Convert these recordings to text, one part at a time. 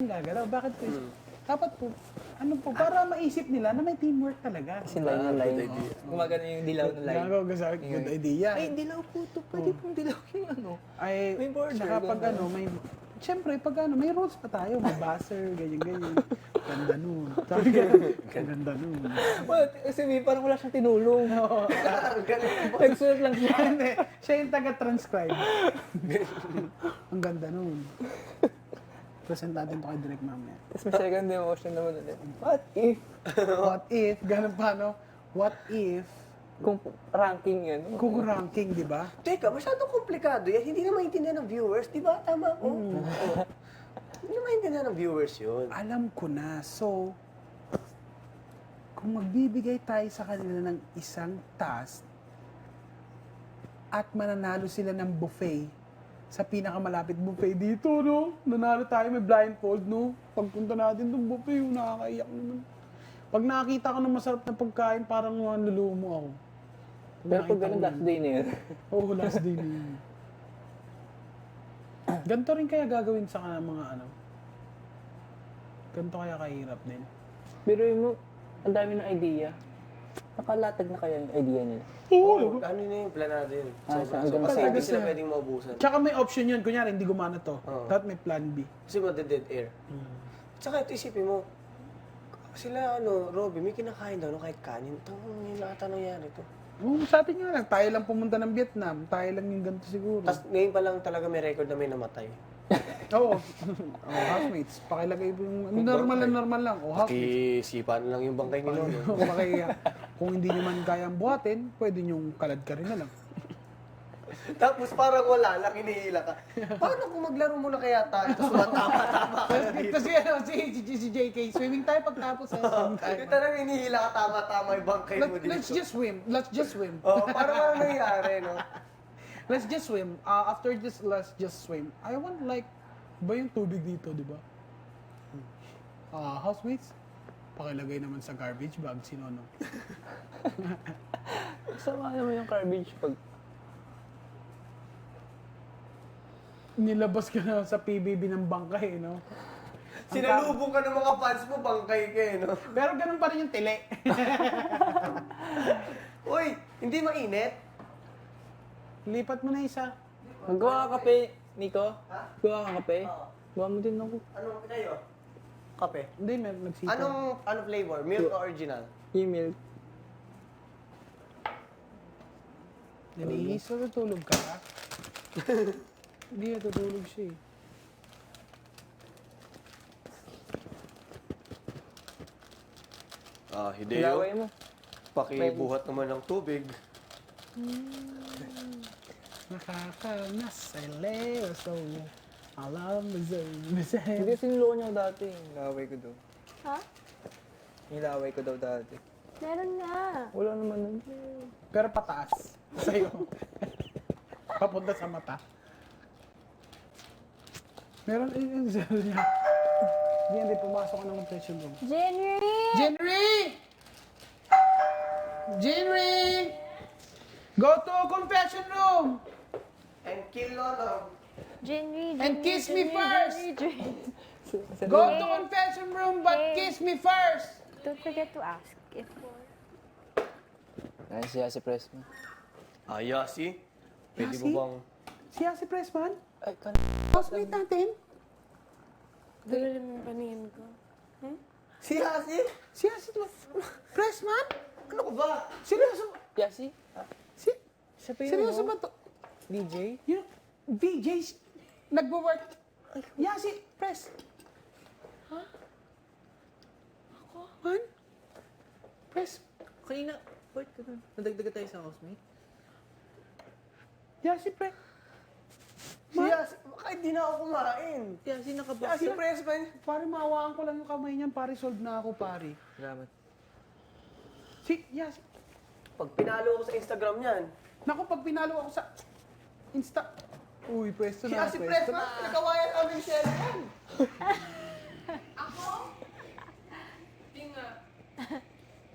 gagalaw. Bakit po? Dapat po, ano po, para maisip nila na may teamwork talaga. Kasi line yung line. Gumagano yung dilaw ng line. Gagawa ka sa good idea. Ay, dilaw po ito. Pwede pong dilaw yung ano. Ay, May border, saka pag ganun. ano, may, siyempre, pag ano, may rules pa tayo, may buzzer, ganyan-ganyan. Ganda nun. Sabi ka, ganda nun. Well, kasi parang wala siyang tinulong. Oo. Nagsulat lang siya. Hindi, siya yung taga-transcribe. Ang ganda nun. Present natin to kay Direk mamaya. Tapos may second emotion naman ulit. What if? What if, ganun pa, no? What if, Kung ranking yun. kung ranking, di ba? Teka, masyadong komplikado yan. Hindi na maintindihan ng viewers, di ba? Tama ko. Hindi na maintindihan ng viewers yun. Alam ko na. So, kung magbibigay tayo sa kanila ng isang task at mananalo sila ng buffet sa pinakamalapit buffet dito, no? Nanalo tayo, may blindfold, no? Pagpunta natin ng buffet, nakakaiyak naman. Pag nakakita ko ng masarap na pagkain, parang nalulumo ako. Pero pag ganun, last day na yun. Oo, last day na yun. Ganito rin kaya gagawin sa mga ano? Ganito kaya kahirap din? Pero yung ang dami ng idea. Nakalatag na kaya yung idea nila. Oo. Ano na yung planado yun? saan So, ganun? kasi hindi Talaga sila siya. pwedeng maubusan. Tsaka may option yun. Kunyari, hindi gumana to. Oo. Dapat may plan B. Kasi made-dead air. Tsaka ito isipin mo, sila Robby, may kinakain daw kahit kanin. Tanong yun ata nangyari to. Sa atin nga lang, tayo lang pumunta ng Vietnam. Tayo lang yung ganito siguro. Tapos ngayon pa lang talaga may record na may namatay. Oo. Housemates. Pakilagay po yung normal lang. O, housemates. Kisipa na lang yung bangkay ni Lolo. Kung hindi naman kayang buhatin, pwede nyong kalad ka rin na lang. Tapos parang wala lang, hinihila ka. Paano kung maglaro muna kaya tayo? Tapos matama-tama ka na dito. Kasi si JK, swimming tayo pagtapos. Swimming tayo. Yung talagang hinihila ka, tama-tama yung bangkay mo dito. Let's just swim. Let's just swim. Oh, parang ano nangyari, no? Let's just swim. After this, let's just swim. I want like, ba yung tubig dito, di ba? Housemates, pakilagay naman sa garbage bag, sino no? Sama naman yung garbage pag Nilabas ka na sa PBB ng bangkay, no? Sinalubong ka ng mga fans mo, bangkay ka eh, no? Pero ganun pa rin yung tili. Uy, hindi mainit? Lipat mo na isa. Magawa ka kape, Nico? Ha? Gawa ka kape? Oo. Gawa mo din ako. Anong kayo? Kape. Hindi, may nagsita. Ano flavor? Milk o original? Email. Nanihiso, tutulog ka ba? Hindi, tutulog siya eh. Ilaway mo. Pakibuhat naman ng tubig. Nakakanas, I lay so alam mo Hindi, sinuloko niya ako dati. Ilaway ko daw. Ha? Ilaway ko daw dati. Meron nga. Wala naman nun. Pero pataas. Sa'yo. Papunta sa mata. Meron yung zero niya. Hindi, pumasok ka ng confession room. January! Jenry! Jenry! Go to confession room! And kill Lolo. January, And kiss me first! Go to confession room, but kiss me first! Don't forget to ask if Ayan siya si Pressman. Yasi? Pwede Yasi? mo bang... Siya si Pressman? Ay, Housemate natin? Dala mo yung paningin ko. Si Yasi? Siya si Pressman? Ano ko ba? Seryoso? Yasi? Si, Siya pa yun, seryoso no? ba to? DJ? Yung VJs, nagwo-work. Yeah, si Press. Ha? Ako? Man? Press. Kanina, wait ka na. Nadagdaga tayo sa housemate? Yeah, si Press. Si Yasi? Kahit di na ako kumain. Yasi, nakabak. Yasi, press ba yun? Pare, maawaan ko lang yung kamay niyan. Pare, solve na ako, pare. Salamat. Yeah, si... Pag pinalo ko sa Instagram niyan, Naku, pag pinalo ako sa Insta... Uy, pwesto si na, Yasi pwesto press na. ba? Nagkawayan kami ni Shelly.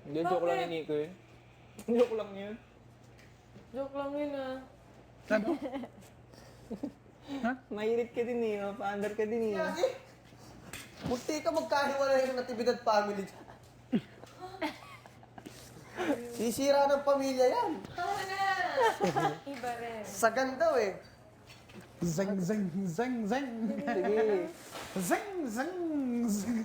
Hindi, joke lang ni Nico eh. Joke lang yun. Joke lang yun ah. Ano? Mahirit ka din eh, pa-under ka din eh. Yasi? Munti ka magkahiwalay ng natibidad family. Sisira ng pamilya yan. Iba rin. Sa ganda eh. Zeng, zeng, zeng, zeng. Sige. Zeng, zeng, zeng.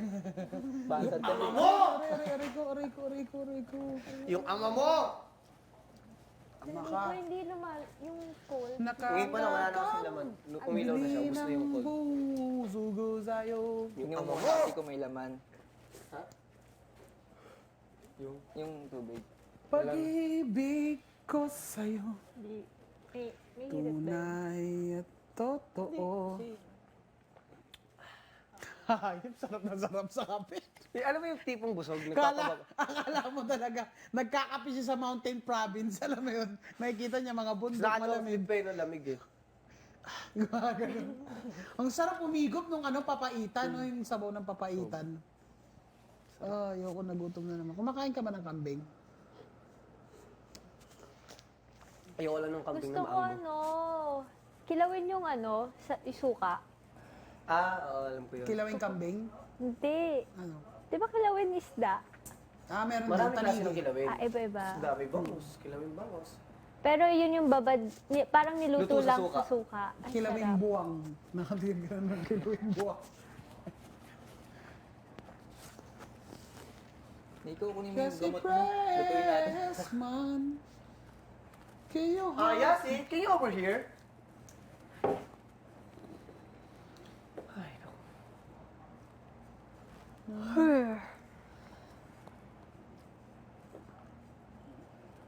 Basad ka din. Aray ko. Yung ama mo! Ama Hindi ka. ko hindi lumal, yung cold. Uwi pa na, wala na kasi laman. Nung umilaw na siya, ubus na yung cold. Sugo sa'yo. Yung Yung ama mo! mga ko may laman. Ha? Yung tubig. Pag-ibig ko sa'yo, Hindi. May hirap na. tunay at totoo. Hayop, sarap na sarap sa kape. Alam mo yung tipong busog? Akala mo talaga, nagkakape siya sa Mountain Province. Alam mo yun, makikita niya mga bundok malamig. Nakaka-feed pa yun ng lamig eh. Gumagano. Ang sarap umigop nung papaitan, no, yung sabaw ng papaitan. Ayoko, nagutom na naman. Kumakain ka ba ng kambing? Ayoko lang ng kambing Gusto na ko maamo. kilawin yung sa isuka. Oo, alam ko yun. Kilawing kambing? Hindi. Ano? Di ba kilawin isda? Meron Marami din klase ng tanigi. kilawin. Iba-iba. Dami bangos, kilawin bangos. Pero yun yung babad, parang niluto Luto sa lang suka. sa suka. Ang Kilawing sarap. buwang. Nakatingin ka na ng kilawing buwang. Nico, kunin mo yung Kasi gamot mo. Lutuin natin. press man. Kayo Yasi, can you over here? Ay, naku.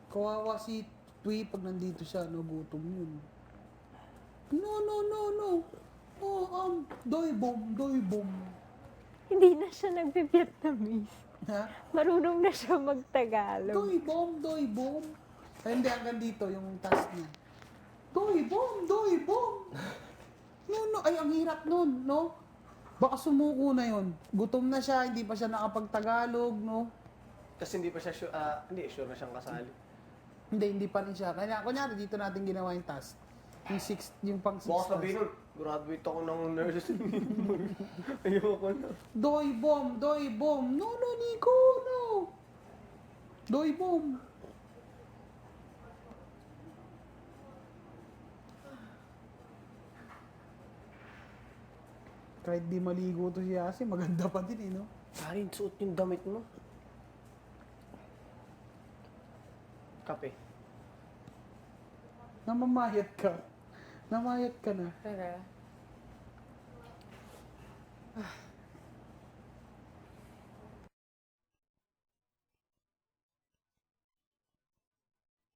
Kawawa si Tui pag nandito siya, gutom yun. No. Doy bom. Hindi na siya nagbe-Vietnamese. Ha? Marunong na siya magtagalog. Doy bom. Ay, hindi, hanggang dito, yung task niya. Doy bom. No. Ay, ang hirap nun, no? Baka sumuko na yun. Gutom na siya, hindi pa siya nakapagtagalog, no? Kasi hindi pa siya sure, hindi, sure na siyang kasali. Hindi pa rin siya. Kaya, kunyari, dito natin ginawa yung task. Yung pang 6 Baka sabihin nun, graduate ako ng nurses. Ayoko na. Doy bom. No, Nico, no. Doy bom. Kahit di maligo to si Yasi, maganda pa din no? Karin, suot yung damit mo. Kape. Namamayat ka. Namayat ka na. Tara.